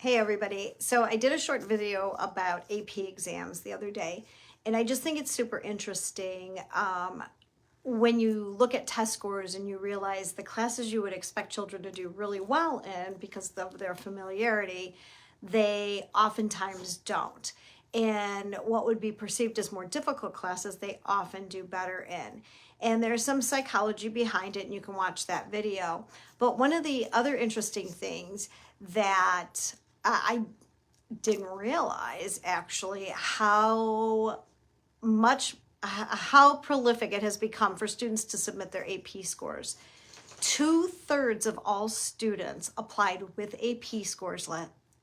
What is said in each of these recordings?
Hey everybody. So I did a short video about AP exams the other day, and I just think it's super interesting when you look at test scores and you realize the classes you would expect children to do really well in because of their familiarity, they oftentimes don't. And what would be perceived as more difficult classes, they often do better in. And there's some psychology behind it, and you can watch that video. But one of the other interesting things that I didn't realize actually how prolific it has become for students to submit their AP scores. 2/3 of all students applied with AP scores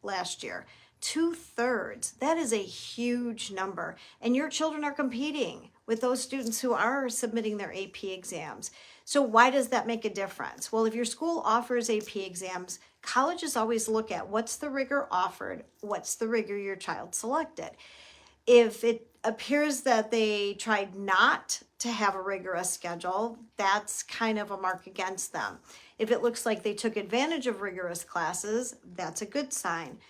last year. 2/3. That is a huge number. And your children are competing with those students who are submitting their AP exams. So why does that make a difference? Well, if your school offers AP exams, colleges always look at what's the rigor offered, what's the rigor your child selected. If it appears that they tried not to have a rigorous schedule, that's kind of a mark against them. If it looks like they took advantage of rigorous classes, that's a good sign.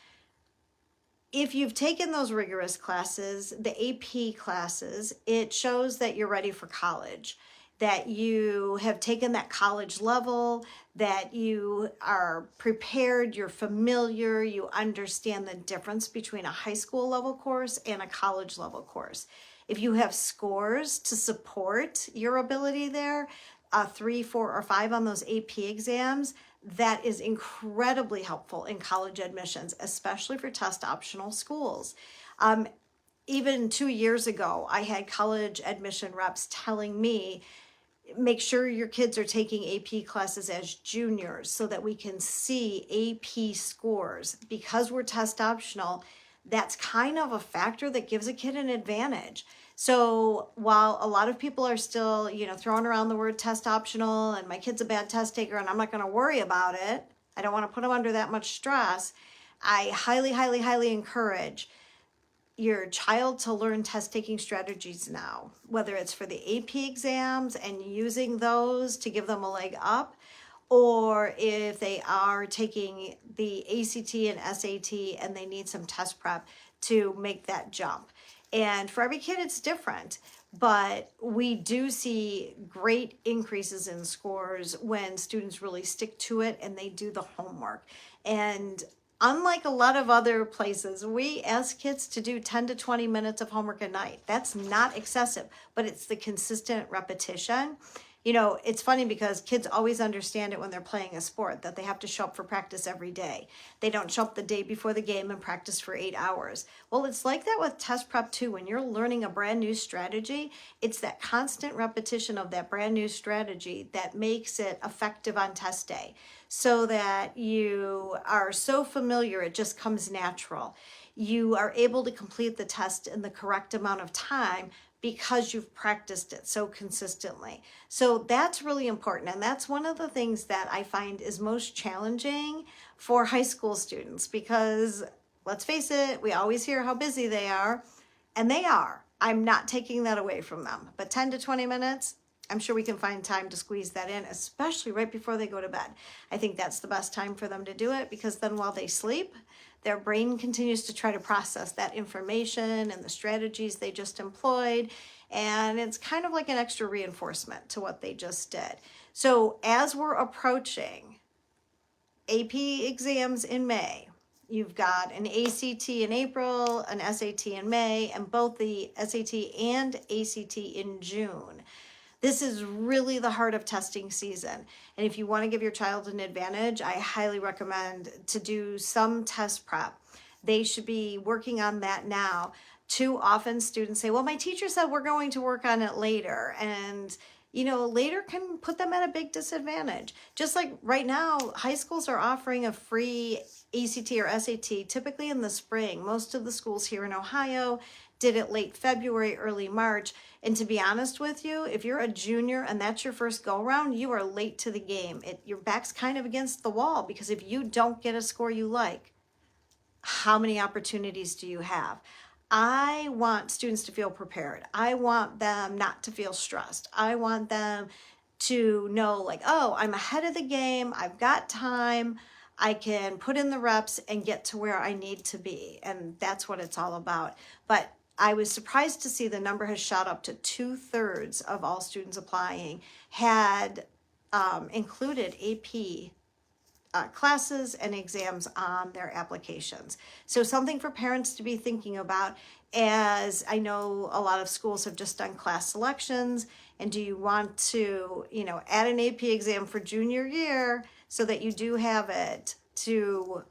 If you've taken those rigorous classes, the AP classes, it shows that you're ready for college, that you have taken that college level, that you are prepared, you're familiar, you understand the difference between a high school level course and a college level course. If you have scores to support your ability there, 3, 4, or 5 on those AP exams, that is incredibly helpful in college admissions, especially for test optional schools. Even 2 years ago, I had college admission reps telling me, make sure your kids are taking AP classes as juniors so that we can see AP scores. Because we're test optional, that's kind of a factor that gives a kid an advantage. So while a lot of people are still, throwing around the word test optional and my kid's a bad test taker and I'm not going to worry about it, I don't want to put them under that much stress, I highly, highly, highly encourage your child to learn test taking strategies now, whether it's for the AP exams and using those to give them a leg up, or if they are taking the ACT and SAT and they need some test prep to make that jump. And for every kid, it's different, but we do see great increases in scores when students really stick to it and they do the homework. And unlike a lot of other places, we ask kids to do 10 to 20 minutes of homework a night. That's not excessive, but it's the consistent repetition. It's funny because kids always understand it when they're playing a sport, that they have to show up for practice every day. They don't show up the day before the game and practice for 8 hours. Well, it's like that with test prep too. When you're learning a brand new strategy, it's that constant repetition of that brand new strategy that makes it effective on test day, so that you are so familiar, it just comes natural. You are able to complete the test in the correct amount of time because you've practiced it so consistently. So that's really important. And that's one of the things that I find is most challenging for high school students, because let's face it, we always hear how busy they are, and they are. I'm not taking that away from them. But 10 to 20 minutes, I'm sure we can find time to squeeze that in, especially right before they go to bed. I think that's the best time for them to do it, because then while they sleep, their brain continues to try to process that information and the strategies they just employed. And it's kind of like an extra reinforcement to what they just did. So as we're approaching AP exams in May, you've got an ACT in April, an SAT in May, and both the SAT and ACT in June. This is really the heart of testing season. And if you want to give your child an advantage, I highly recommend to do some test prep. They should be working on that now. Too often students say, well, my teacher said we're going to work on it later. And later can put them at a big disadvantage. Just like right now, high schools are offering a free ACT or SAT, typically in the spring. Most of the schools here in Ohio did it late February, early March. And to be honest with you, if you're a junior and that's your first go around, you are late to the game. Your back's kind of against the wall, because if you don't get a score you like, how many opportunities do you have? I want students to feel prepared. I want them not to feel stressed. I want them to know, like, oh, I'm ahead of the game. I've got time. I can put in the reps and get to where I need to be. And that's what it's all about. But I was surprised to see the number has shot up to 2/3 of all students applying had included AP classes and exams on their applications. So something for parents to be thinking about, as I know a lot of schools have just done class selections. And do you want to, add an AP exam for junior year so that you do have it to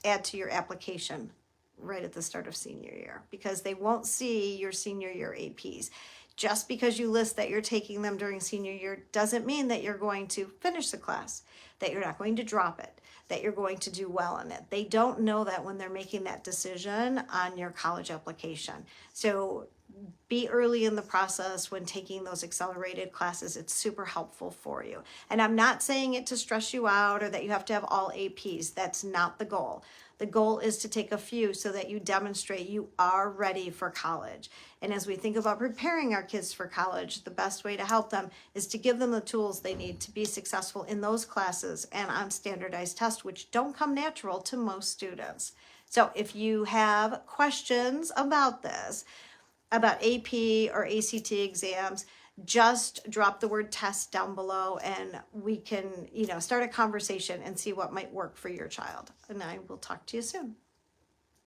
add to your application right at the start of senior year, because they won't see your senior year APs. Just because you list that you're taking them during senior year doesn't mean that you're going to finish the class, that you're not going to drop it, that you're going to do well in it. They don't know that when they're making that decision on your college application. So be early in the process when taking those accelerated classes. It's super helpful for you. And I'm not saying it to stress you out or that you have to have all APs. That's not the goal. The goal is to take a few so that you demonstrate you are ready for college. And as we think about preparing our kids for college, the best way to help them is to give them the tools they need to be successful in those classes and on standardized tests, which don't come natural to most students. So if you have questions about this, about AP or ACT exams, just drop the word test down below and we can, start a conversation and see what might work for your child. And I will talk to you soon.